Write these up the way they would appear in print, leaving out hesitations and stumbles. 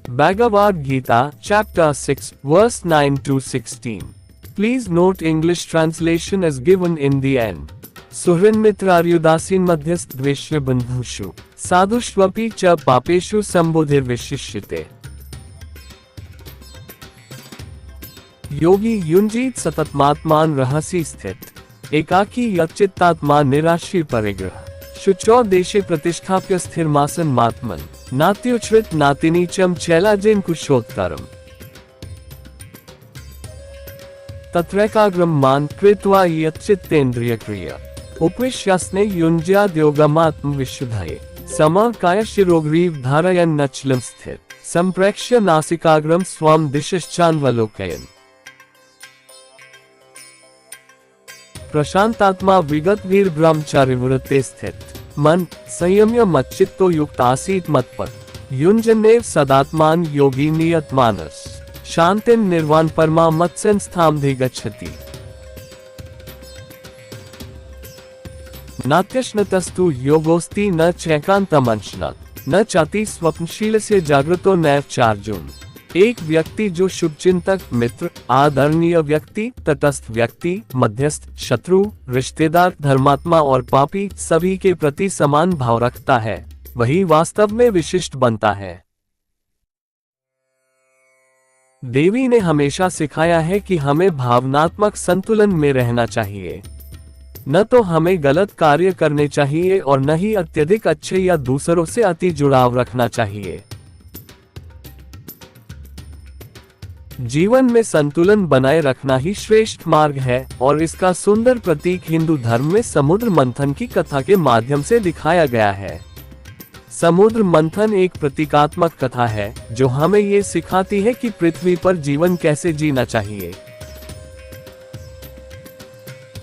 Bhagavad Gita, Chapter 6, Verse 9 to 16. Please note English translation is given in the end. Suhrin mitraryudasin madhyast dveshya bandhushu. Sadhushvapi cha papeshu sambodhir vishishyate. योगी युंजीत सततमात्मान रहसी स्थित एकाकी यच्चित्तात्मा निराशी परिग्रह शुचौ देशे प्रतिष्ठाप्य स्थिरमासन मात्मन नात्युच्छ्रित नातिनीचम चैलाजेन कुशोत्तरम तत्रैकाग्रम मान कृत्वा यच्चित्तेन्द्रियक्रिया उपविश्यास्ने युञ्ज्याद्योगमात्म विशुद्धये समकाय शिरोग्रीव धारयन् नचलं स्थित संप्रेक्ष्य नासिकाग्रम स्वं दिशश्चान्वलोकयन् प्रशांतात्मा विगत वीर ब्रह्मचारी वृत्ते स्थित मन संयम्य मच्चित्तो युक्त आसीत मत्पर युंजनेव सदात्मान योगी नियत मानस शांतिन निर्वाण परमा मत्संस्थामधि गच्छति नात्यश्नतस्तु योगोस्ति न चैकांतमंशनत् न चाति स्वप्नशील से जागृतो नैव चार्जुन। एक व्यक्ति जो शुभचिंतक, मित्र, आदरणीय व्यक्ति, तटस्थ व्यक्ति, मध्यस्थ, शत्रु, रिश्तेदार, धर्मात्मा और पापी सभी के प्रति समान भाव रखता है, वही वास्तव में विशिष्ट बनता है। देवी ने हमेशा सिखाया है कि हमें भावनात्मक संतुलन में रहना चाहिए। न तो हमें गलत कार्य करने चाहिए और न ही अत्यधिक अच्छे या दूसरों से अति जुड़ाव रखना चाहिए। जीवन में संतुलन बनाए रखना ही श्रेष्ठ मार्ग है और इसका सुंदर प्रतीक हिंदू धर्म में समुद्र मंथन की कथा के माध्यम से दिखाया गया है। समुद्र मंथन एक प्रतीकात्मक कथा है जो हमें ये सिखाती है कि पृथ्वी पर जीवन कैसे जीना चाहिए।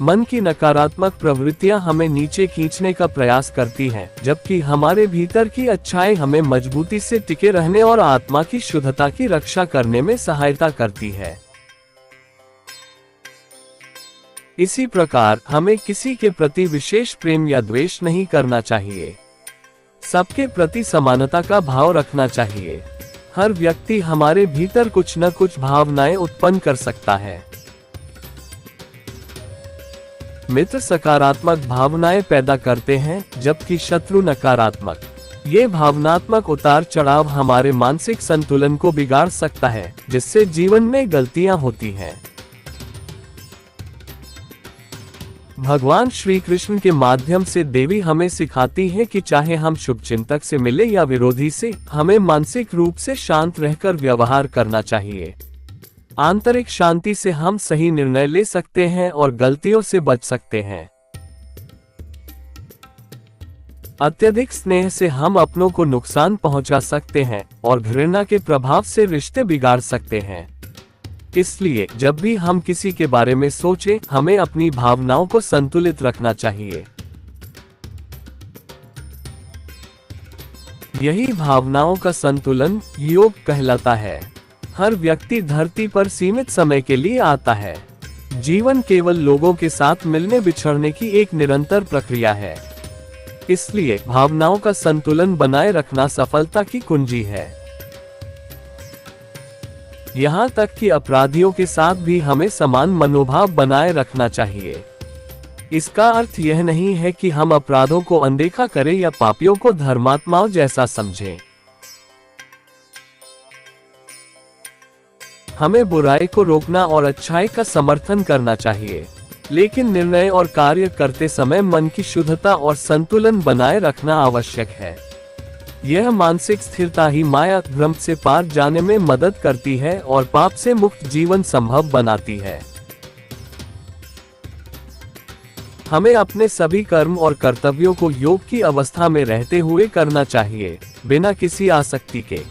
मन की नकारात्मक प्रवृत्तियां हमें नीचे खींचने का प्रयास करती हैं, जबकि हमारे भीतर की अच्छाई हमें मजबूती से टिके रहने और आत्मा की शुद्धता की रक्षा करने में सहायता करती है। इसी प्रकार हमें किसी के प्रति विशेष प्रेम या द्वेष नहीं करना चाहिए। सबके प्रति समानता का भाव रखना चाहिए। हर व्यक्ति हमारे भीतर कुछ न कुछ भावनाएं उत्पन्न कर सकता है। मित्र सकारात्मक भावनाएं पैदा करते हैं, जबकि शत्रु नकारात्मक। ये भावनात्मक उतार चढ़ाव हमारे मानसिक संतुलन को बिगाड़ सकता है, जिससे जीवन में गलतियां होती हैं। भगवान श्री कृष्ण के माध्यम से देवी हमें सिखाती है कि चाहे हम शुभचिंतक से मिले या विरोधी से, हमें मानसिक रूप से शांत रहकर व्यवहार करना चाहिए। आंतरिक शांति से हम सही निर्णय ले सकते हैं और गलतियों से बच सकते हैं। अत्यधिक स्नेह से हम अपनों को नुकसान पहुंचा सकते हैं और घृणा के प्रभाव से रिश्ते बिगाड़ सकते हैं। इसलिए जब भी हम किसी के बारे में सोचें, हमें अपनी भावनाओं को संतुलित रखना चाहिए। यही भावनाओं का संतुलन योग कहलाता है। हर व्यक्ति धरती पर सीमित समय के लिए आता है। जीवन केवल लोगों के साथ मिलने बिछड़ने की एक निरंतर प्रक्रिया है। इसलिए भावनाओं का संतुलन बनाए रखना सफलता की कुंजी है। यहाँ तक कि अपराधियों के साथ भी हमें समान मनोभाव बनाए रखना चाहिए। इसका अर्थ यह नहीं है कि हम अपराधों को अनदेखा करें या पापियों को धर्मात्माओं जैसा समझें। हमें बुराई को रोकना और अच्छाई का समर्थन करना चाहिए, लेकिन निर्णय और कार्य करते समय मन की शुद्धता और संतुलन बनाए रखना आवश्यक है। यह मानसिक स्थिरता ही माया भ्रम से पार जाने में मदद करती है और पाप से मुक्त जीवन संभव बनाती है। हमें अपने सभी कर्म और कर्तव्यों को योग की अवस्था में रहते हुए करना चाहिए, बिना किसी आसक्ति के।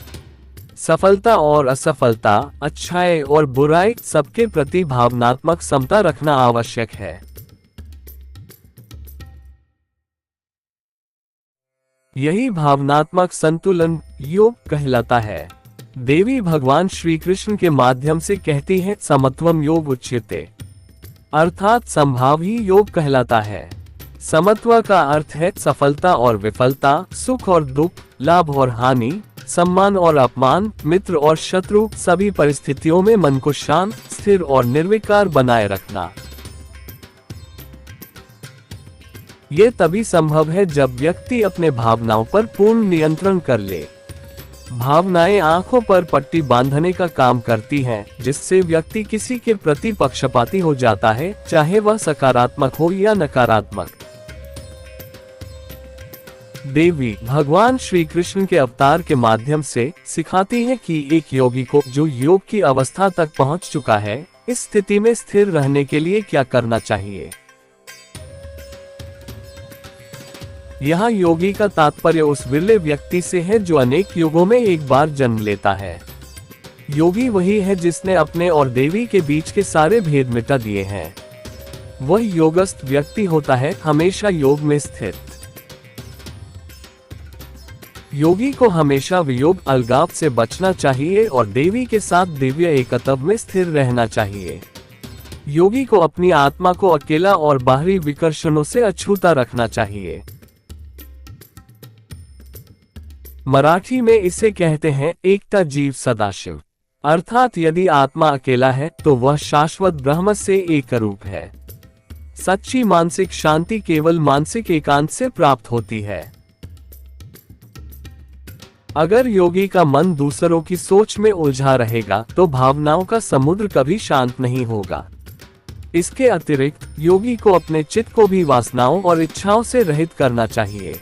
सफलता और असफलता, अच्छाई और बुराई, सबके प्रति भावनात्मक समता रखना आवश्यक है। यही भावनात्मक संतुलन योग कहलाता है। देवी भगवान श्री कृष्ण के माध्यम से कहती है, समत्वम योग उच्यते, अर्थात समभाव ही योग कहलाता है। समत्व का अर्थ है सफलता और विफलता, सुख और दुख, लाभ और हानि, सम्मान और अपमान, मित्र और शत्रु, सभी परिस्थितियों में मन को शांत, स्थिर और निर्विकार बनाए रखना। ये तभी संभव है जब व्यक्ति अपने भावनाओं पर पूर्ण नियंत्रण कर ले। भावनाएं आंखों पर पट्टी बांधने का काम करती हैं, जिससे व्यक्ति किसी के प्रति पक्षपाती हो जाता है, चाहे वह सकारात्मक हो या नकारात्मक। देवी भगवान श्री कृष्ण के अवतार के माध्यम से सिखाती है कि एक योगी को, जो योग की अवस्था तक पहुंच चुका है, इस स्थिति में स्थिर रहने के लिए क्या करना चाहिए। यहाँ योगी का तात्पर्य उस विरले व्यक्ति से है जो अनेक युगों में एक बार जन्म लेता है। योगी वही है जिसने अपने और देवी के बीच के सारे भेद मिटा दिए हैं। वह योगस्थ व्यक्ति होता है, हमेशा योग में स्थित। योगी को हमेशा वियोग अलगाव से बचना चाहिए और देवी के साथ दिव्य एकत्व में स्थिर रहना चाहिए। योगी को अपनी आत्मा को अकेला और बाहरी विकर्षणों से अछूता रखना चाहिए। मराठी में इसे कहते हैं एकता जीव सदाशिव, अर्थात यदि आत्मा अकेला है तो वह शाश्वत ब्रह्म से एक रूप है। सच्ची मानसिक शांति केवल मानसिक एकांत से प्राप्त होती है। अगर योगी का मन दूसरों की सोच में उलझा रहेगा तो भावनाओं का समुद्र कभी शांत नहीं होगा। इसके अतिरिक्त योगी को अपने चित्त को भी वासनाओं और इच्छाओं से रहित करना चाहिए।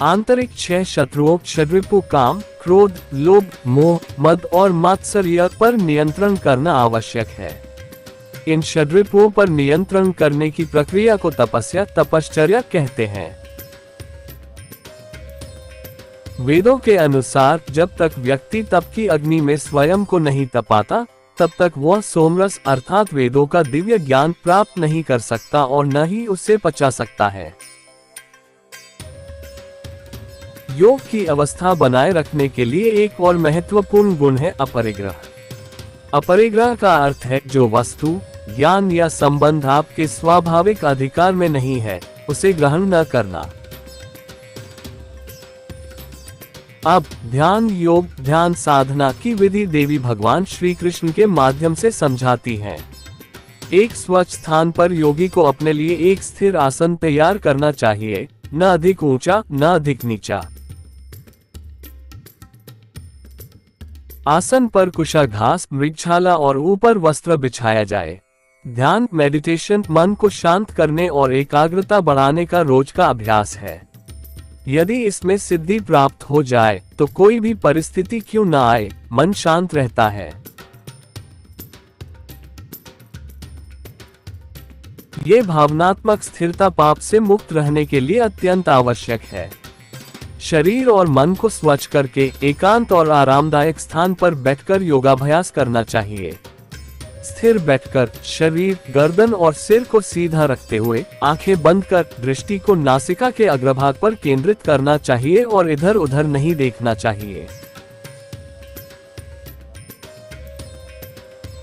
आंतरिक 6 शत्रुओं षड्रिपु काम, क्रोध, लोभ, मोह, मद और मात्सर्य पर नियंत्रण करना आवश्यक है। इन षड्रिपुओं पर नियंत्रण करने की प्रक्रिया को तपश्चर्या कहते हैं। वेदों के अनुसार जब तक व्यक्ति तप की अग्नि में स्वयं को नहीं तपाता, तब तक वह सोमरस अर्थात वेदों का दिव्य ज्ञान प्राप्त नहीं कर सकता और न ही उसे पचा सकता है। योग की अवस्था बनाए रखने के लिए एक और महत्वपूर्ण गुण है अपरिग्रह। अपरिग्रह का अर्थ है जो वस्तु, ज्ञान या संबंध आपके स्वाभाविक अधिकार में नहीं है, उसे ग्रहण न करना। अब ध्यान साधना की विधि देवी भगवान श्री कृष्ण के माध्यम से समझाती हैं। एक स्वच्छ स्थान पर योगी को अपने लिए एक स्थिर आसन तैयार करना चाहिए, न अधिक ऊंचा न अधिक नीचा। आसन पर कुशा घास, मृगशाला और ऊपर वस्त्र बिछाया जाए। ध्यान मेडिटेशन मन को शांत करने और एकाग्रता बढ़ाने का रोज का अभ्यास है। यदि इसमें सिद्धि प्राप्त हो जाए तो कोई भी परिस्थिति क्यों न आए, मन शांत रहता है। ये भावनात्मक स्थिरता पाप से मुक्त रहने के लिए अत्यंत आवश्यक है। शरीर और मन को स्वच्छ करके एकांत और आरामदायक स्थान पर बैठकर योगाभ्यास करना चाहिए। स्थिर बैठकर शरीर, गर्दन और सिर को सीधा रखते हुए आंखें बंद कर दृष्टि को नासिका के अग्रभाग पर केंद्रित करना चाहिए और इधर उधर नहीं देखना चाहिए।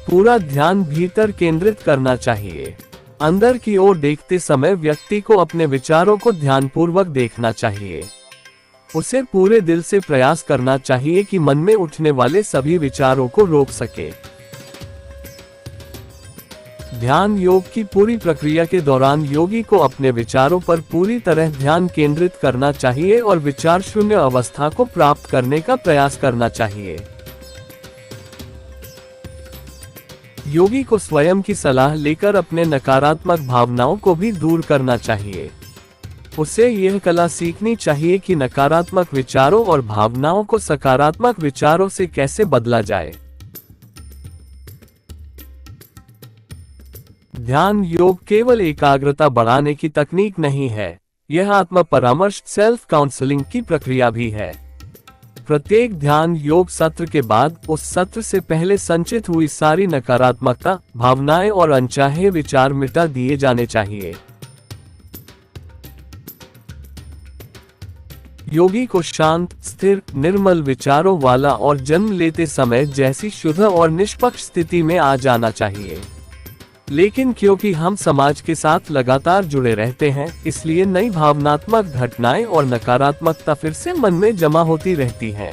पूरा ध्यान भीतर केंद्रित करना चाहिए। अंदर की ओर देखते समय व्यक्ति को अपने विचारों को ध्यानपूर्वक देखना चाहिए। उसे पूरे दिल से प्रयास करना चाहिए कि मन में उठने वाले सभी विचारों को रोक सके। ध्यान योग की पूरी प्रक्रिया के दौरान योगी को अपने विचारों पर पूरी तरह ध्यान केंद्रित करना चाहिए और विचार शून्य अवस्था को प्राप्त करने का प्रयास करना चाहिए। योगी को स्वयं की सलाह लेकर अपने नकारात्मक भावनाओं को भी दूर करना चाहिए। उसे यह कला सीखनी चाहिए कि नकारात्मक विचारों और भावनाओं को सकारात्मक विचारों से कैसे बदला जाए। ध्यान योग केवल एकाग्रता बढ़ाने की तकनीक नहीं है, यह आत्म परामर्श सेल्फ काउंसलिंग की प्रक्रिया भी है। प्रत्येक ध्यान योग सत्र के बाद उस सत्र से पहले संचित हुई सारी नकारात्मकता, भावनाएं और अनचाहे विचार मिटा दिए जाने चाहिए। योगी को शांत, स्थिर, निर्मल विचारों वाला और जन्म लेते समय जैसी शुद्ध और निष्पक्ष स्थिति में आ जाना चाहिए। लेकिन क्योंकि हम समाज के साथ लगातार जुड़े रहते हैं, इसलिए नई भावनात्मक घटनाएं और नकारात्मकता फिर से मन में जमा होती रहती हैं।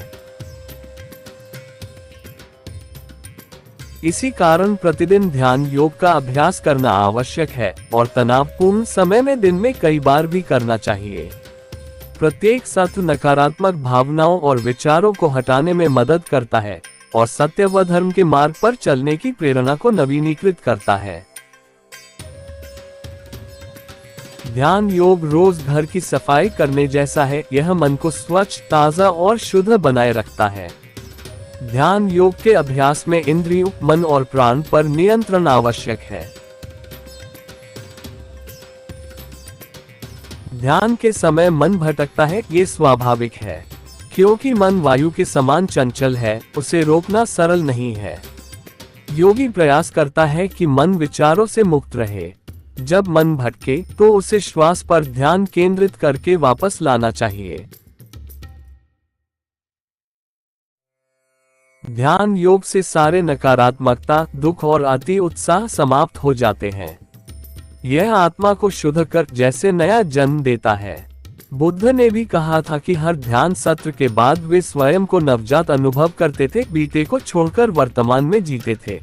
इसी कारण प्रतिदिन ध्यान योग का अभ्यास करना आवश्यक है और तनावपूर्ण समय में दिन में कई बार भी करना चाहिए। प्रत्येक सत्र नकारात्मक भावनाओं और विचारों को हटाने में मदद करता है और सत्य व धर्म के मार्ग पर चलने की प्रेरणा को नवीनीकृत करता है। ध्यान योग रोज घर की सफाई करने जैसा है। यह मन को स्वच्छ, ताजा और शुद्ध बनाए रखता है। ध्यान योग के अभ्यास में इंद्रियों, मन और प्राण पर नियंत्रण आवश्यक है। ध्यान के समय मन भटकता है, ये स्वाभाविक है। क्योंकि मन वायु के समान चंचल है, उसे रोकना सरल नहीं है। योगी प्रयास करता है कि मन विचारों से मुक्त रहे। जब मन भटके तो उसे श्वास पर ध्यान केंद्रित करके वापस लाना चाहिए। ध्यान योग से सारे नकारात्मकता, दुख और अति उत्साह समाप्त हो जाते हैं। यह आत्मा को शुद्ध कर जैसे नया जन्म देता है। बुद्ध ने भी कहा था कि हर ध्यान सत्र के बाद वे स्वयं को नवजात अनुभव करते थे, बीते को छोड़कर वर्तमान में जीते थे।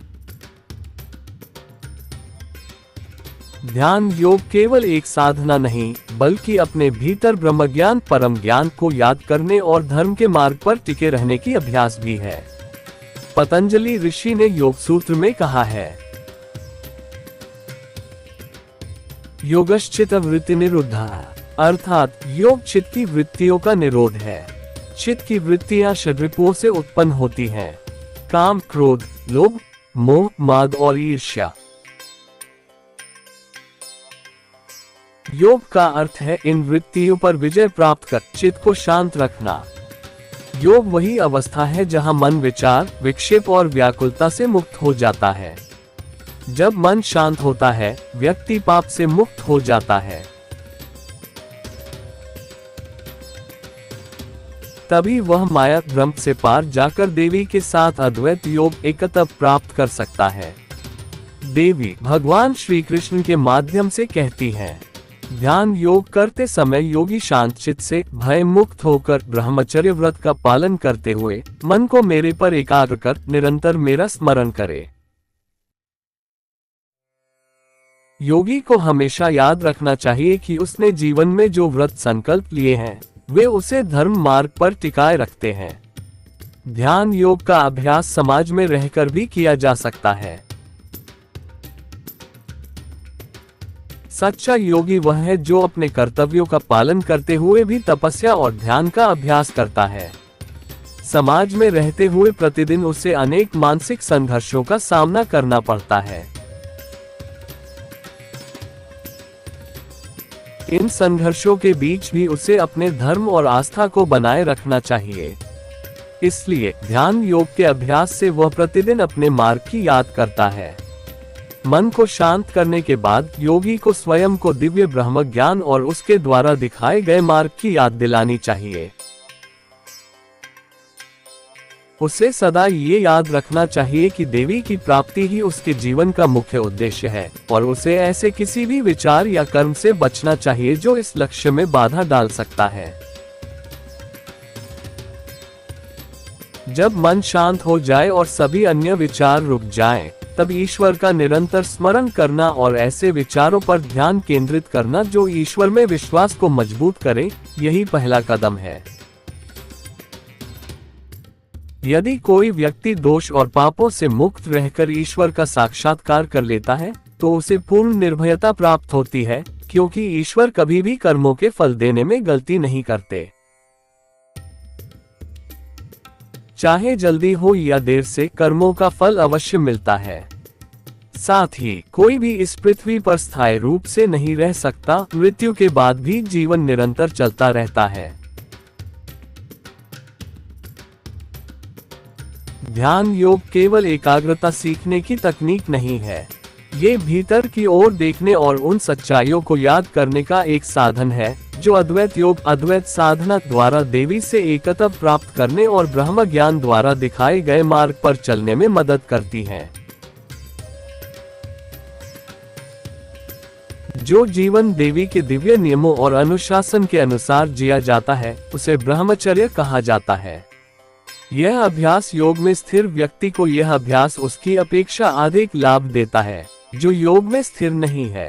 ध्यान योग केवल एक साधना नहीं, बल्कि अपने भीतर ब्रह्मज्ञान, परम ज्ञान को याद करने और धर्म के मार्ग पर टिके रहने की अभ्यास भी है। पतंजलि ऋषि ने योग सूत्र में कहा है, योगश्चित्त वृत्ति निरुद्धा, अर्थात योग चित्त की वृत्तियों का निरोध है। चित्त की वृत्तियां षड्रिपुओं से उत्पन्न होती हैं: काम, क्रोध, लोभ, मोह, माद और ईर्ष्या। योग का अर्थ है इन वृत्तियों पर विजय प्राप्त कर चित्त को शांत रखना। योग वही अवस्था है जहां मन विचार, विक्षेप और व्याकुलता से मुक्त हो जाता है। जब मन शांत होता है, व्यक्ति पाप से मुक्त हो जाता है। तभी वह माया भ्रम से पार जाकर देवी के साथ अद्वैत योग एकत्व प्राप्त कर सकता है। देवी भगवान श्री कृष्ण के माध्यम से कहती हैं, ध्यान योग करते समय योगी शांत चित्त से भय मुक्त होकर ब्रह्मचर्य व्रत का पालन करते हुए मन को मेरे पर एकाग्र कर निरंतर मेरा स्मरण करे। योगी को हमेशा याद रखना चाहिए कि उसने जीवन में जो व्रत संकल्प लिए हैं, वे उसे धर्म मार्ग पर टिकाए रखते हैं। ध्यान योग का अभ्यास समाज में रहकर भी किया जा सकता है। सच्चा योगी वह है जो अपने कर्तव्यों का पालन करते हुए भी तपस्या और ध्यान का अभ्यास करता है। समाज में रहते हुए प्रतिदिन उसे अनेक मानसिक संघर्षों का सामना करना पड़ता है। इन संघर्षों के बीच भी उसे अपने धर्म और आस्था को बनाए रखना चाहिए। इसलिए ध्यान योग के अभ्यास से वह प्रतिदिन अपने मार्ग की याद करता है। मन को शांत करने के बाद योगी को स्वयं को दिव्य ब्रह्म ज्ञान और उसके द्वारा दिखाए गए मार्ग की याद दिलानी चाहिए। उसे सदा ये याद रखना चाहिए कि देवी की प्राप्ति ही उसके जीवन का मुख्य उद्देश्य है और उसे ऐसे किसी भी विचार या कर्म से बचना चाहिए जो इस लक्ष्य में बाधा डाल सकता है। जब मन शांत हो जाए और सभी अन्य विचार रुक जाएं, तब ईश्वर का निरंतर स्मरण करना और ऐसे विचारों पर ध्यान केंद्रित करना जो ईश्वर में विश्वास को मजबूत करे, यही पहला कदम है। यदि कोई व्यक्ति दोष और पापों से मुक्त रहकर ईश्वर का साक्षात्कार कर लेता है, तो उसे पूर्ण निर्भयता प्राप्त होती है, क्योंकि ईश्वर कभी भी कर्मों के फल देने में गलती नहीं करते। चाहे जल्दी हो या देर से कर्मों का फल अवश्य मिलता है। साथ ही कोई भी इस पृथ्वी पर स्थायी रूप से नहीं रह सकता, मृत्यु के बाद भी जीवन निरंतर चलता रहता है। ध्यान योग केवल एकाग्रता सीखने की तकनीक नहीं है, ये भीतर की ओर देखने और उन सच्चाइयों को याद करने का एक साधन है जो अद्वैत योग, अद्वैत साधना द्वारा देवी से एकत्व प्राप्त करने और ब्रह्म ज्ञान द्वारा दिखाए गए मार्ग पर चलने में मदद करती है। जो जीवन देवी के दिव्य नियमों और अनुशासन के अनुसार जिया जाता है उसे ब्रह्मचर्य कहा जाता है। यह अभ्यास योग में स्थिर व्यक्ति को यह अभ्यास उसकी अपेक्षा अधिक लाभ देता है जो योग में स्थिर नहीं है।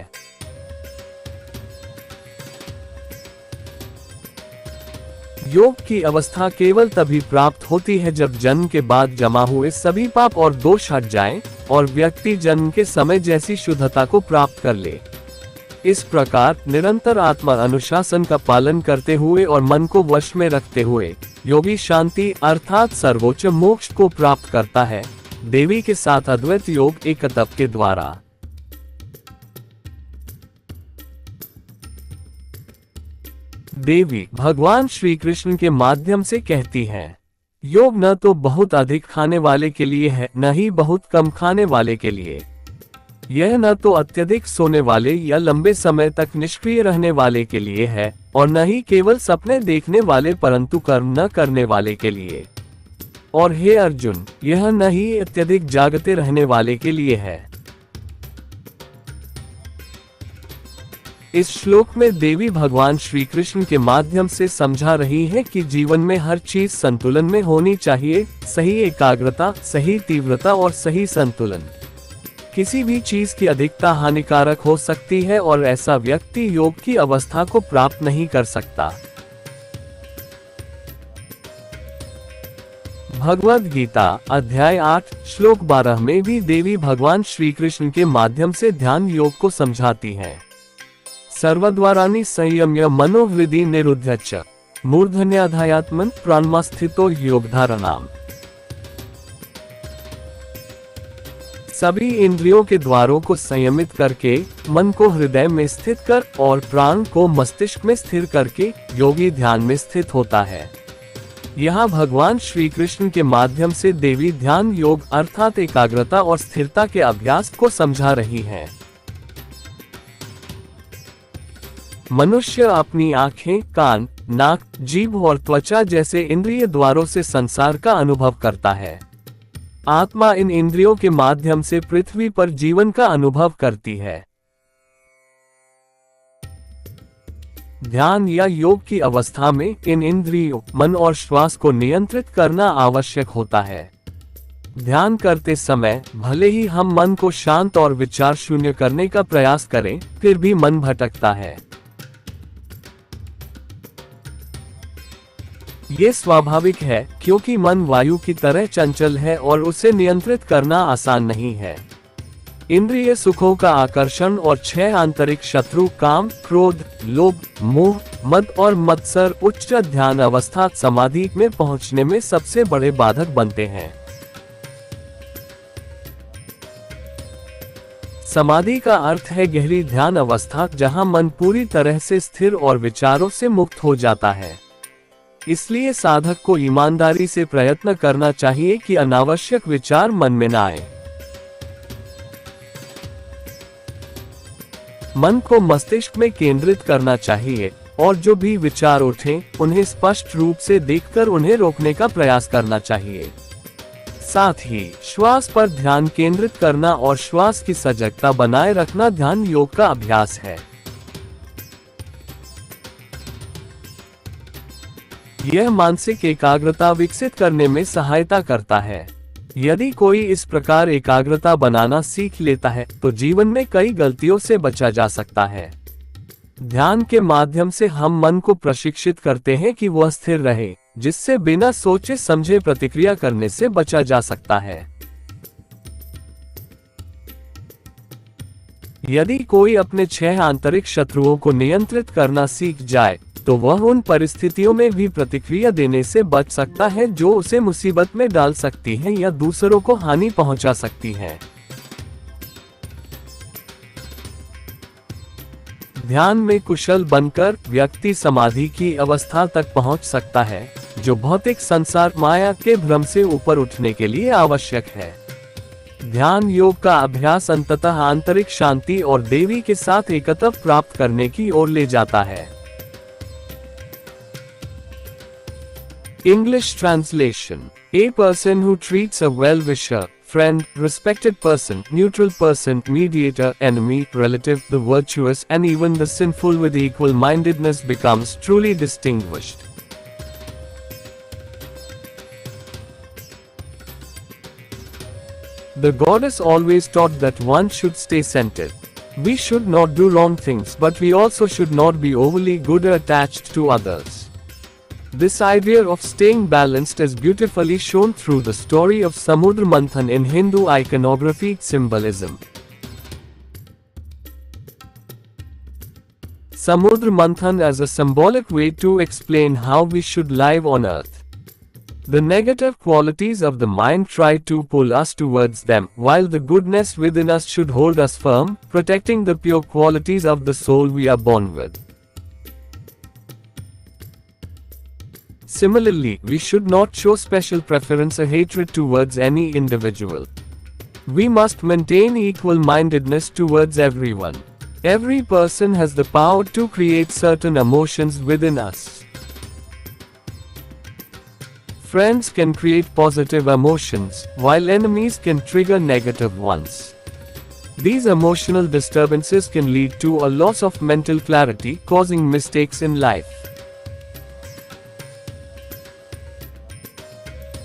योग की अवस्था केवल तभी प्राप्त होती है जब जन्म के बाद जमा हुए सभी पाप और दोष हट जाएं और व्यक्ति जन्म के समय जैसी शुद्धता को प्राप्त कर ले। इस प्रकार निरंतर आत्मा अनुशासन का पालन करते हुए और मन को वश में रखते हुए योगी शांति अर्थात सर्वोच्च मोक्ष को प्राप्त करता है, देवी के साथ अद्वैत योग एकत्व के द्वारा। देवी भगवान श्री कृष्ण के माध्यम से कहती हैं, योग न तो बहुत अधिक खाने वाले के लिए है न ही बहुत कम खाने वाले के लिए। यह न तो अत्यधिक सोने वाले या लंबे समय तक निष्क्रिय रहने वाले के लिए है और न ही केवल सपने देखने वाले परंतु कर्म न करने वाले के लिए। और हे अर्जुन, यह न ही अत्यधिक जागते रहने वाले के लिए है। इस श्लोक में देवी भगवान श्री कृष्ण के माध्यम से समझा रही है कि जीवन में हर चीज संतुलन में होनी चाहिए, सही एकाग्रता, सही तीव्रता और सही संतुलन। किसी भी चीज की अधिकता हानिकारक हो सकती है और ऐसा व्यक्ति योग की अवस्था को प्राप्त नहीं कर सकता। भगवद गीता अध्याय 8 श्लोक 12 में भी देवी भगवान श्री कृष्ण के माध्यम से ध्यान योग को समझाती हैं। सर्वद्वाराणि संयम्य मनोहृदि निरुध्यच्च मूर्धन्याधायात्मन प्राणमास्थितो योगधारणाम। सभी इंद्रियों के द्वारों को संयमित करके मन को हृदय में स्थित कर और प्राण को मस्तिष्क में स्थिर करके योगी ध्यान में स्थित होता है। यहाँ भगवान श्री कृष्ण के माध्यम से देवी ध्यान योग अर्थात एकाग्रता और स्थिरता के अभ्यास को समझा रही हैं। मनुष्य अपनी आंखें, कान, नाक, जीभ और त्वचा जैसे इंद्रिय द्वारों से संसार का अनुभव करता है। आत्मा इन इंद्रियों के माध्यम से पृथ्वी पर जीवन का अनुभव करती है। ध्यान या योग की अवस्था में इन इंद्रियों, मन और श्वास को नियंत्रित करना आवश्यक होता है। ध्यान करते समय भले ही हम मन को शांत और विचार शून्य करने का प्रयास करें, फिर भी मन भटकता है। ये स्वाभाविक है क्योंकि मन वायु की तरह चंचल है और उसे नियंत्रित करना आसान नहीं है। इंद्रिय सुखों का आकर्षण और 6 आंतरिक शत्रु काम, क्रोध, लोभ, मोह, मद और मत्सर उच्च ध्यान अवस्था समाधि में पहुंचने में सबसे बड़े बाधक बनते हैं। समाधि का अर्थ है गहरी ध्यान अवस्था जहां मन पूरी तरह से स्थिर और विचारों से मुक्त हो जाता है। इसलिए साधक को ईमानदारी से प्रयत्न करना चाहिए कि अनावश्यक विचार मन में न आए। मन को मस्तिष्क में केंद्रित करना चाहिए और जो भी विचार उठें, उन्हें स्पष्ट रूप से देखकर उन्हें रोकने का प्रयास करना चाहिए। साथ ही श्वास पर ध्यान केंद्रित करना और श्वास की सजगता बनाए रखना ध्यान योग का अभ्यास है। यह मानसिक एकाग्रता विकसित करने में सहायता करता है। यदि कोई इस प्रकार एकाग्रता बनाना सीख लेता है तो जीवन में कई गलतियों से बचा जा सकता है। ध्यान के माध्यम से हम मन को प्रशिक्षित करते हैं कि वह स्थिर रहे, जिससे बिना सोचे समझे प्रतिक्रिया करने से बचा जा सकता है। यदि कोई अपने 6 आंतरिक शत्रुओं को नियंत्रित करना सीख जाए तो वह उन परिस्थितियों में भी प्रतिक्रिया देने से बच सकता है जो उसे मुसीबत में डाल सकती है या दूसरों को हानि पहुंचा सकती है। ध्यान में कुशल बनकर व्यक्ति समाधि की अवस्था तक पहुंच सकता है, जो भौतिक संसार माया के भ्रम से ऊपर उठने के लिए आवश्यक है। ध्यान योग का अभ्यास अंततः आंतरिक शांति और देवी के साथ एकत्व प्राप्त करने की ओर ले जाता है। English translation: A person who treats a well-wisher, friend, respected person, neutral person, mediator, enemy, relative, the virtuous, and even the sinful with equal-mindedness becomes truly distinguished. The goddess always taught that one should stay centered. We should not do wrong things, but we also should not be overly good or attached to others. This idea of staying balanced is beautifully shown through the story of Samudra Manthan in Hindu iconography symbolism. Samudra Manthan as a symbolic way to explain how we should live on earth. The negative qualities of the mind try to pull us towards them, while the goodness within us should hold us firm, protecting the pure qualities of the soul we are born with. Similarly, we should not show special preference or hatred towards any individual. We must maintain equal-mindedness towards everyone. Every person has the power to create certain emotions within us. Friends can create positive emotions, while enemies can trigger negative ones. These emotional disturbances can lead to a loss of mental clarity, causing mistakes in life.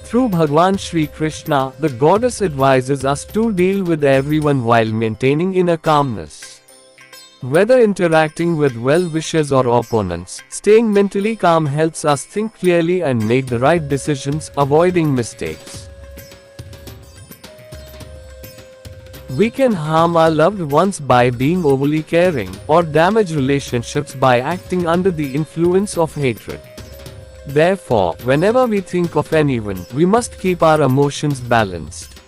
Through Bhagwan Shri Krishna, the goddess advises us to deal with everyone while maintaining inner calmness. Whether interacting with well-wishers or opponents, staying mentally calm helps us think clearly and make the right decisions, avoiding mistakes. We can harm our loved ones by being overly caring, or damage relationships by acting under the influence of hatred. Therefore, whenever we think of anyone, we must keep our emotions balanced.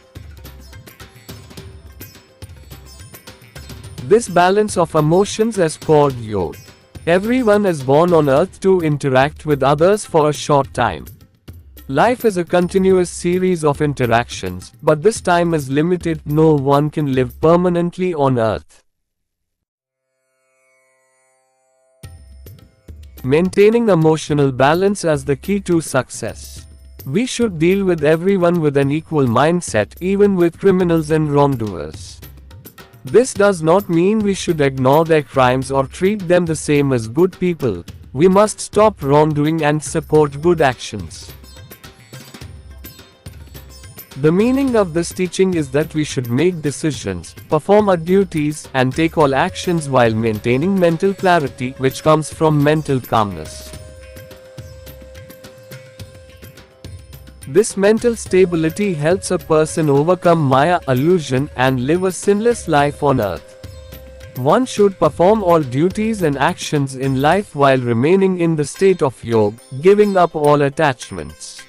This balance of emotions is called yoga. Everyone is born on earth to interact with others for a short time. Life is a continuous series of interactions, but this time is limited. No one can live permanently on earth. Maintaining emotional balance is the key to success. We should deal with everyone with an equal mindset, even with criminals and wrongdoers. This does not mean we should ignore their crimes or treat them the same as good people. We must stop wrongdoing and support good actions. The meaning of this teaching is that we should make decisions, perform our duties, and take all actions while maintaining mental clarity, which comes from mental calmness. This mental stability helps a person overcome Maya illusion and live a sinless life on earth. One should perform all duties and actions in life while remaining in the state of yoga, giving up all attachments.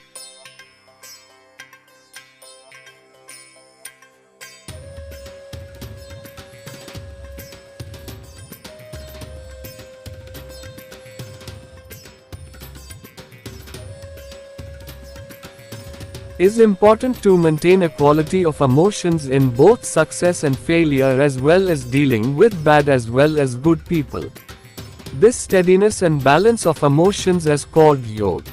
It is important to maintain a quality of emotions in both success and failure, as well as dealing with bad as well as good people. This steadiness and balance of emotions is called yoga.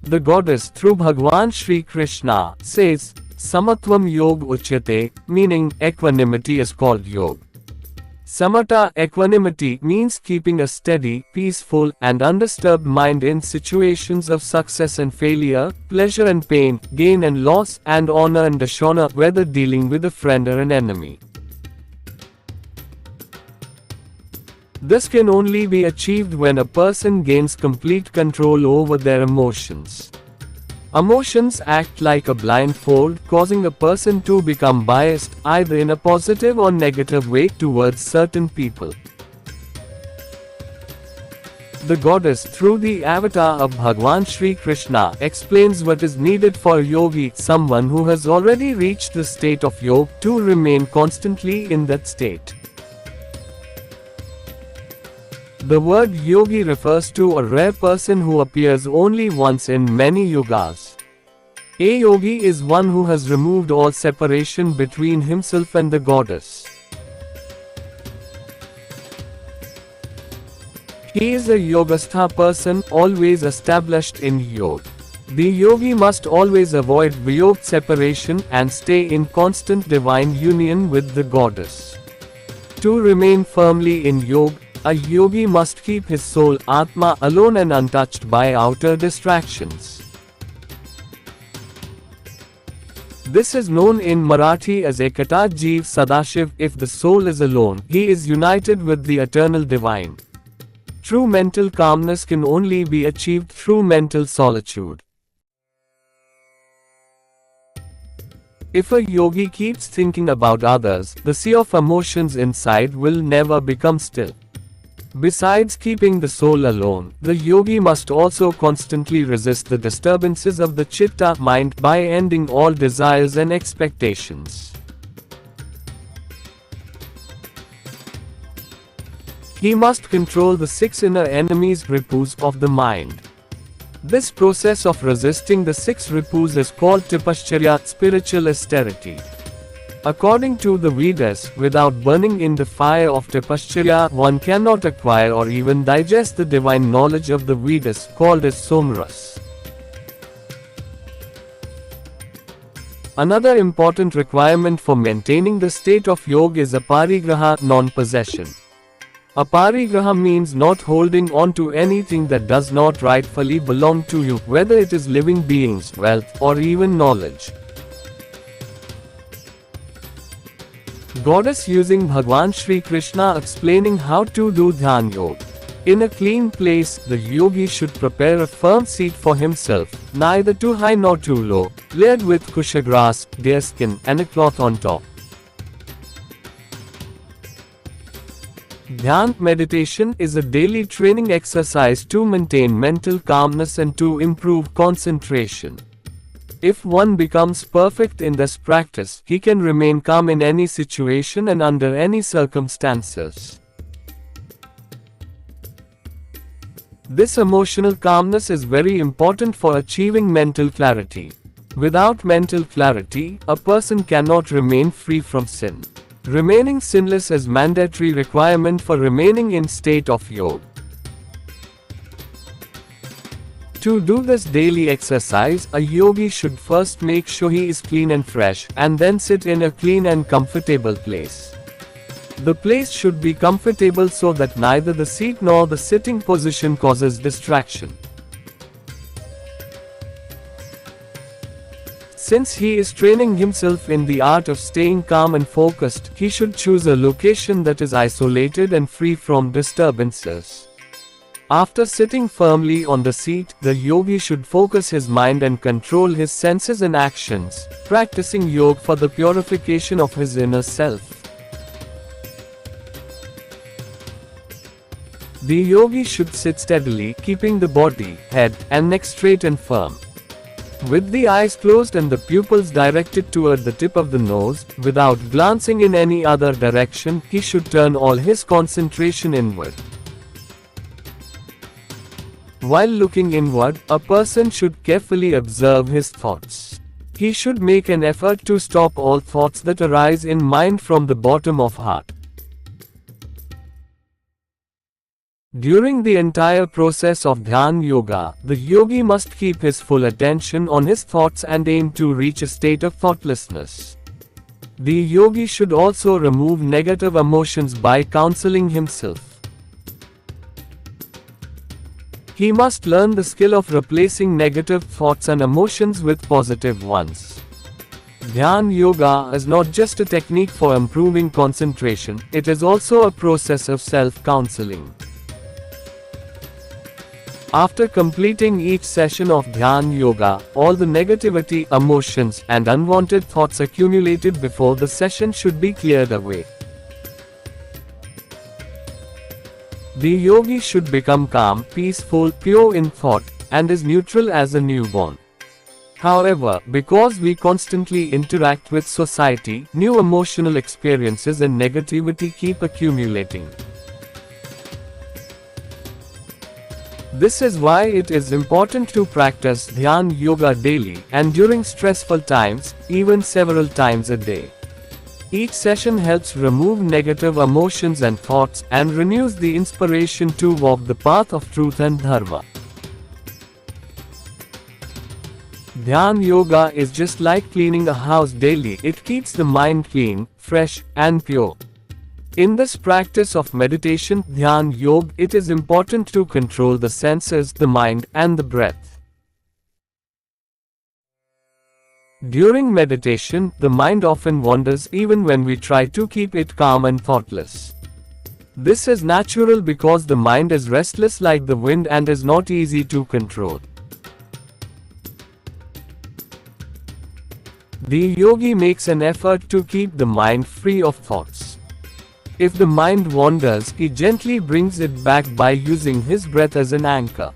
The goddess, through Bhagwan Shri Krishna, says, Samatvam Yog Uchyate, meaning equanimity is called yoga. Samatha, equanimity, means keeping a steady, peaceful, and undisturbed mind in situations of success and failure, pleasure and pain, gain and loss, and honor and dishonor, whether dealing with a friend or an enemy. This can only be achieved when a person gains complete control over their emotions. Emotions act like a blindfold, causing a person to become biased, either in a positive or negative way, towards certain people. The goddess, through the avatar of Bhagwan Shri Krishna, explains what is needed for a yogi, someone who has already reached the state of yoga, to remain constantly in that state. The word yogi refers to a rare person who appears only once in many yugas. A yogi is one who has removed all separation between himself and the goddess. He is a yogastha person, always established in yoga. The yogi must always avoid viyog separation and stay in constant divine union with the goddess. To remain firmly in yoga, a yogi must keep his soul, Atma, alone and untouched by outer distractions. This is known in Marathi as Ekata Jeev Sadashiv. If the soul is alone, he is united with the eternal divine. True mental calmness can only be achieved through mental solitude. If a yogi keeps thinking about others, the sea of emotions inside will never become still. Besides keeping the soul alone, the yogi must also constantly resist the disturbances of the chitta mind by ending all desires and expectations. He must control the 6 inner enemies ripus of the mind. This process of resisting the 6 ripus is called tapashcharya, spiritual austerity. According to the Vedas, without burning in the fire of tapashcharya, one cannot acquire or even digest the divine knowledge of the Vedas, called as somras. Another important requirement for maintaining the state of yoga is aparigraha, non-possession. Aparigraha means not holding on to anything that does not rightfully belong to you, whether it is living beings, wealth, or even knowledge. Goddess using Bhagwan Shri Krishna explaining how to do Dhyan Yoga. In a clean place, the yogi should prepare a firm seat for himself, neither too high nor too low, layered with kusha grass, deerskin, and a cloth on top. Dhyan meditation is a daily training exercise to maintain mental calmness and to improve concentration. If one becomes perfect in this practice, he can remain calm in any situation and under any circumstances. This emotional calmness is very important for achieving mental clarity. Without mental clarity, a person cannot remain free from sin. Remaining sinless is mandatory requirement for remaining in state of yoga. To do this daily exercise, a yogi should first make sure he is clean and fresh, and then sit in a clean and comfortable place. The place should be comfortable so that neither the seat nor the sitting position causes distraction. Since he is training himself in the art of staying calm and focused, he should choose a location that is isolated and free from disturbances. After sitting firmly on the seat, the yogi should focus his mind and control his senses and actions, practicing yoga for the purification of his inner self. The yogi should sit steadily, keeping the body, head, and neck straight and firm. With the eyes closed and the pupils directed toward the tip of the nose, without glancing in any other direction, he should turn all his concentration inward. While looking inward, a person should carefully observe his thoughts. He should make an effort to stop all thoughts that arise in mind from the bottom of heart. During the entire process of Dhyan Yoga, the yogi must keep his full attention on his thoughts and aim to reach a state of thoughtlessness. The yogi should also remove negative emotions by counseling himself. He must learn the skill of replacing negative thoughts and emotions with positive ones. Dhyan Yoga is not just a technique for improving concentration, it is also a process of self-counseling. After completing each session of Dhyan Yoga, all the negativity, emotions, and unwanted thoughts accumulated before the session should be cleared away. The yogi should become calm, peaceful, pure in thought, and is neutral as a newborn. However, because we constantly interact with society, new emotional experiences and negativity keep accumulating. This is why it is important to practice Dhyan Yoga daily, and during stressful times, even several times a day. Each session helps remove negative emotions and thoughts, and renews the inspiration to walk the path of truth and dharma. Dhyan yoga is just like cleaning a house daily. It keeps the mind clean, fresh, and pure. In this practice of meditation, Dhyan Yoga, it is important to control the senses, the mind, and the breath. During meditation, the mind often wanders even when we try to keep it calm and thoughtless. This is natural because the mind is restless like the wind and is not easy to control. The yogi makes an effort to keep the mind free of thoughts. If the mind wanders, he gently brings it back by using his breath as an anchor.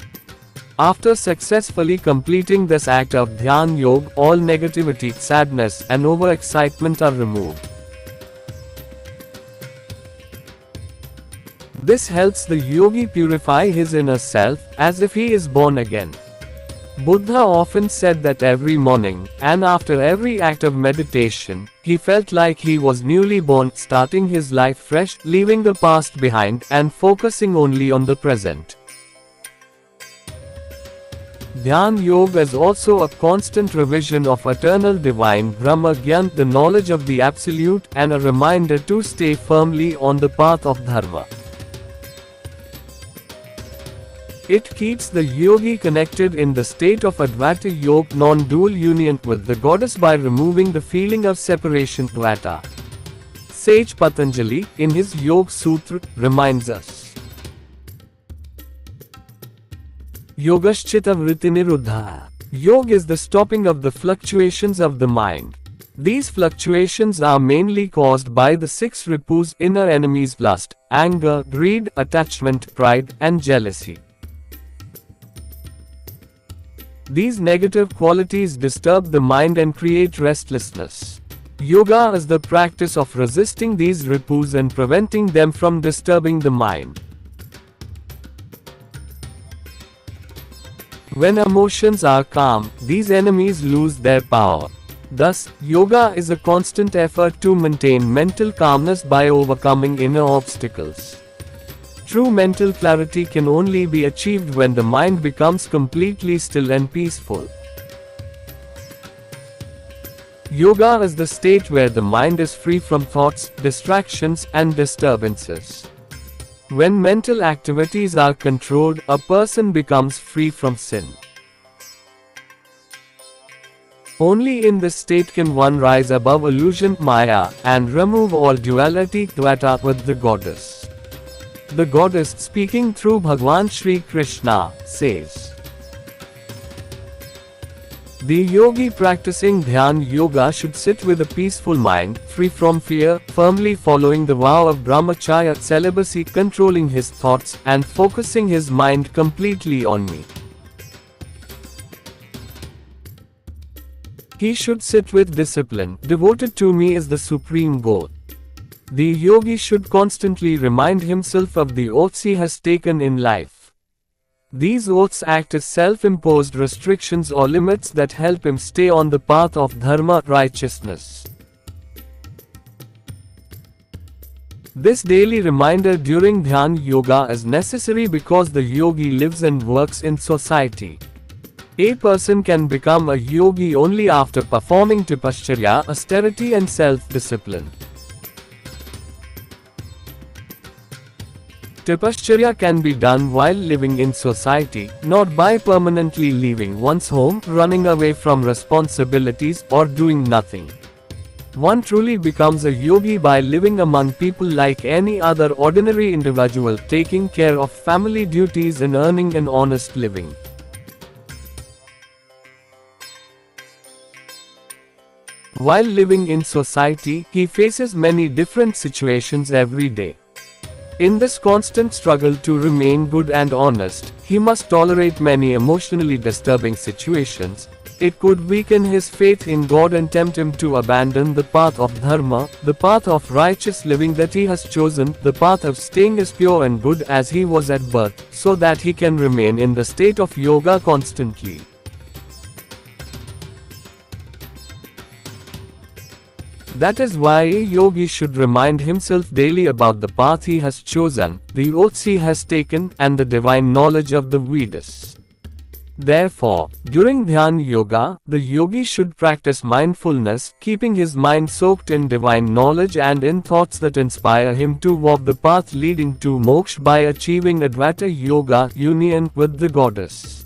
After successfully completing this act of Dhyan Yoga, all negativity, sadness, and overexcitement are removed. This helps the yogi purify his inner self, as if he is born again. Buddha often said that every morning, and after every act of meditation, he felt like he was newly born, starting his life fresh, leaving the past behind, and focusing only on the present. Dhyan Yoga is also a constant revision of eternal divine Brahma Gyan, the knowledge of the Absolute, and a reminder to stay firmly on the path of Dharma. It keeps the yogi connected in the state of Advaita Yoga, non-dual union with the goddess by removing the feeling of separation. Dvaita. Sage Patanjali, in his Yoga Sutra, reminds us. Yogaschita vrittiniruddha. Yoga is the stopping of the fluctuations of the mind. These fluctuations are mainly caused by the six ripus, inner enemies: lust, anger, greed, attachment, pride, and jealousy. These negative qualities disturb the mind and create restlessness. Yoga is the practice of resisting these ripus and preventing them from disturbing the mind. When emotions are calm, these enemies lose their power. Thus, yoga is a constant effort to maintain mental calmness by overcoming inner obstacles. True mental clarity can only be achieved when the mind becomes completely still and peaceful. Yoga is the state where the mind is free from thoughts, distractions, and disturbances. When mental activities are controlled, a person becomes free from sin. Only in this state can one rise above illusion, Maya, and remove all duality, Dvaita, with the goddess. The goddess, speaking through Bhagwan Shri Krishna, says, the yogi practicing Dhyan Yoga should sit with a peaceful mind, free from fear, firmly following the vow of brahmacharya, celibacy, controlling his thoughts, and focusing his mind completely on me. He should sit with discipline. Devoted to me is the supreme goal. The yogi should constantly remind himself of the oaths he has taken in life. These oaths act as self-imposed restrictions or limits that help him stay on the path of dharma, righteousness. This daily reminder during Dhyan Yoga is necessary because the yogi lives and works in society. A person can become a yogi only after performing tapasya, austerity, and self-discipline. Tapasya can be done while living in society, not by permanently leaving one's home, running away from responsibilities, or doing nothing. One truly becomes a yogi by living among people like any other ordinary individual, taking care of family duties and earning an honest living. While living in society, he faces many different situations every day. In this constant struggle to remain good and honest, he must tolerate many emotionally disturbing situations. It could weaken his faith in God and tempt him to abandon the path of dharma, the path of righteous living that he has chosen, the path of staying as pure and good as he was at birth, so that he can remain in the state of yoga constantly. That is why a yogi should remind himself daily about the path he has chosen, the oaths he has taken, and the divine knowledge of the Vedas. Therefore, during Dhyan Yoga, the yogi should practice mindfulness, keeping his mind soaked in divine knowledge and in thoughts that inspire him to walk the path leading to moksha by achieving Advaita Yoga, union with the goddess.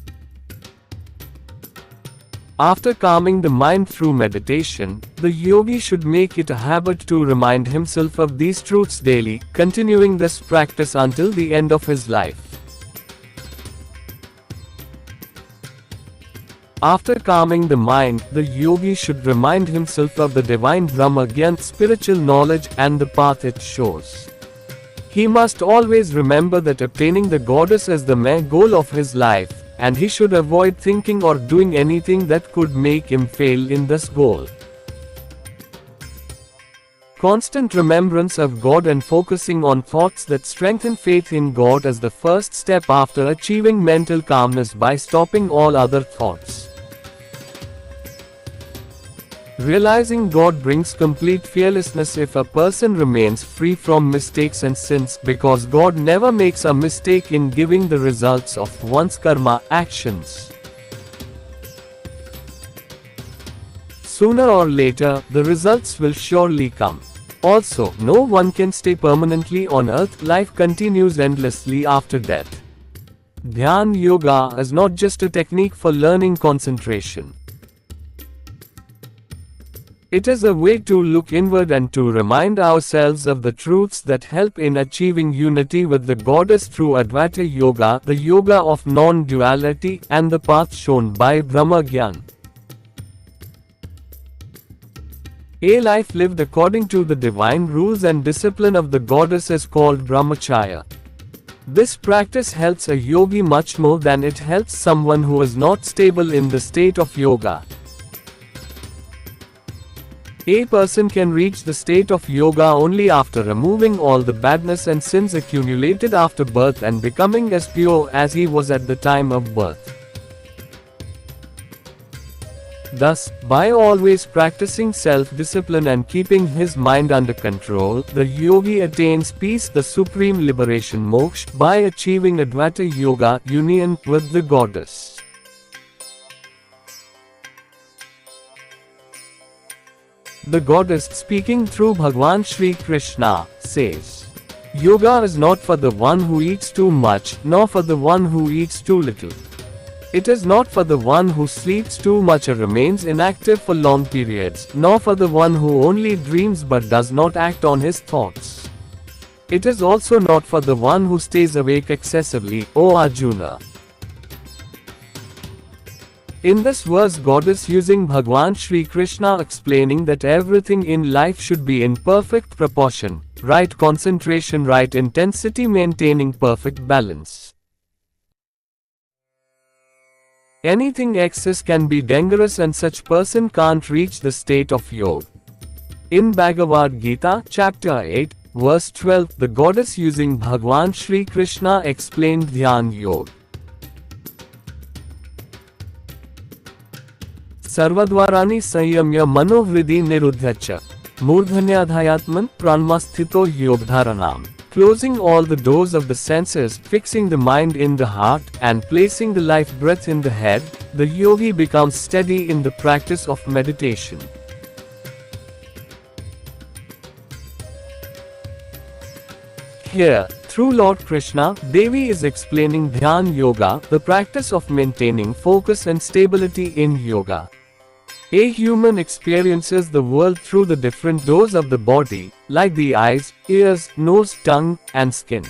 After calming the mind through meditation, the yogi should make it a habit to remind himself of these truths daily, continuing this practice until the end of his life. After calming the mind, the yogi should remind himself of the divine Brahma Gyan, spiritual knowledge, and the path it shows. He must always remember that obtaining the goddess is the main goal of his life, and he should avoid thinking or doing anything that could make him fail in this goal. Constant remembrance of God and focusing on thoughts that strengthen faith in God is the first step after achieving mental calmness by stopping all other thoughts. Realizing God brings complete fearlessness if a person remains free from mistakes and sins, because God never makes a mistake in giving the results of one's karma actions. Sooner or later, the results will surely come. Also, no one can stay permanently on earth, life continues endlessly after death. Dhyan Yoga is not just a technique for learning concentration. It is a way to look inward and to remind ourselves of the truths that help in achieving unity with the goddess through Advaita Yoga, the yoga of non-duality, and the path shown by Brahma Gyan. A life lived according to the divine rules and discipline of the goddess is called brahmacharya. This practice helps a yogi much more than it helps someone who is not stable in the state of yoga. A person can reach the state of yoga only after removing all the badness and sins accumulated after birth and becoming as pure as he was at the time of birth. Thus, by always practicing self-discipline and keeping his mind under control, the yogi attains peace, the supreme liberation moksha, by achieving Advaita Yoga, union with the goddess. The goddess, speaking through Bhagwan Shri Krishna, says, "Yoga is not for the one who eats too much, nor for the one who eats too little. It is not for the one who sleeps too much or remains inactive for long periods, nor for the one who only dreams but does not act on his thoughts. It is also not for the one who stays awake excessively, O Arjuna." In this verse, goddess using Bhagwan Shri Krishna explaining that everything in life should be in perfect proportion, right concentration, right intensity, maintaining perfect balance. Anything excess can be dangerous and such person can't reach the state of yoga. In Bhagavad Gita, chapter 8, verse 12, the goddess using Bhagwan Shri Krishna explained Dhyan Yoga. Sarvadvarani Sanyamya Manovridhi Niruddhacha Murdhanyadhyatman Pranmasthito Yogdharanam. Closing all the doors of the senses, fixing the mind in the heart, and placing the life breath in the head, the yogi becomes steady in the practice of meditation. Here, through Lord Krishna, Devi is explaining Dhyan Yoga, the practice of maintaining focus and stability in yoga. A human experiences the world through the different doors of the body, like the eyes, ears, nose, tongue, and skin.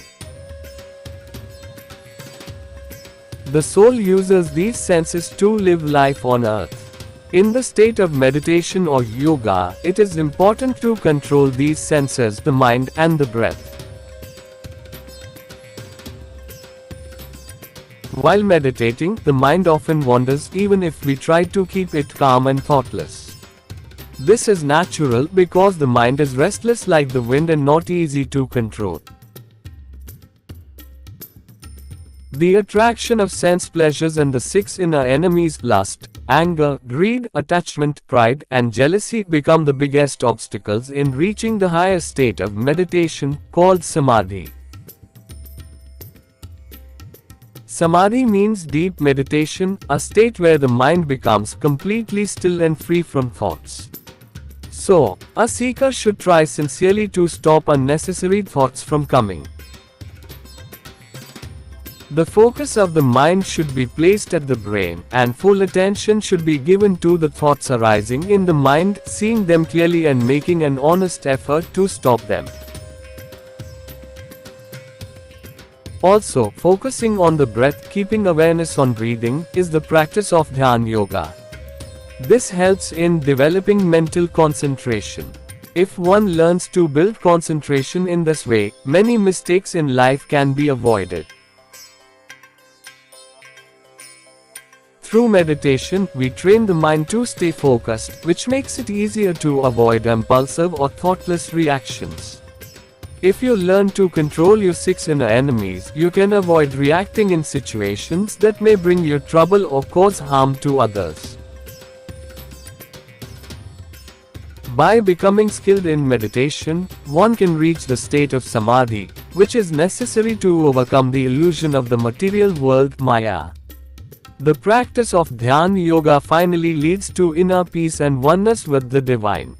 The soul uses these senses to live life on earth. In the state of meditation or yoga, it is important to control these senses, the mind and the breath. While meditating, the mind often wanders even if we try to keep it calm and thoughtless. This is natural because the mind is restless like the wind and not easy to control. The attraction of sense pleasures and the six inner enemies, lust, anger, greed, attachment, pride, and jealousy, become the biggest obstacles in reaching the higher state of meditation, called samadhi. Samadhi means deep meditation, a state where the mind becomes completely still and free from thoughts. So, a seeker should try sincerely to stop unnecessary thoughts from coming. The focus of the mind should be placed at the brain, and full attention should be given to the thoughts arising in the mind, seeing them clearly and making an honest effort to stop them. Also, focusing on the breath, keeping awareness on breathing, is the practice of Dhyan Yoga. This helps in developing mental concentration. If one learns to build concentration in this way, many mistakes in life can be avoided. Through meditation, we train the mind to stay focused, which makes it easier to avoid impulsive or thoughtless reactions. If you learn to control your 6 inner enemies, you can avoid reacting in situations that may bring you trouble or cause harm to others. By becoming skilled in meditation, one can reach the state of Samadhi, which is necessary to overcome the illusion of the material world, Maya. The practice of Dhyan Yoga finally leads to inner peace and oneness with the divine.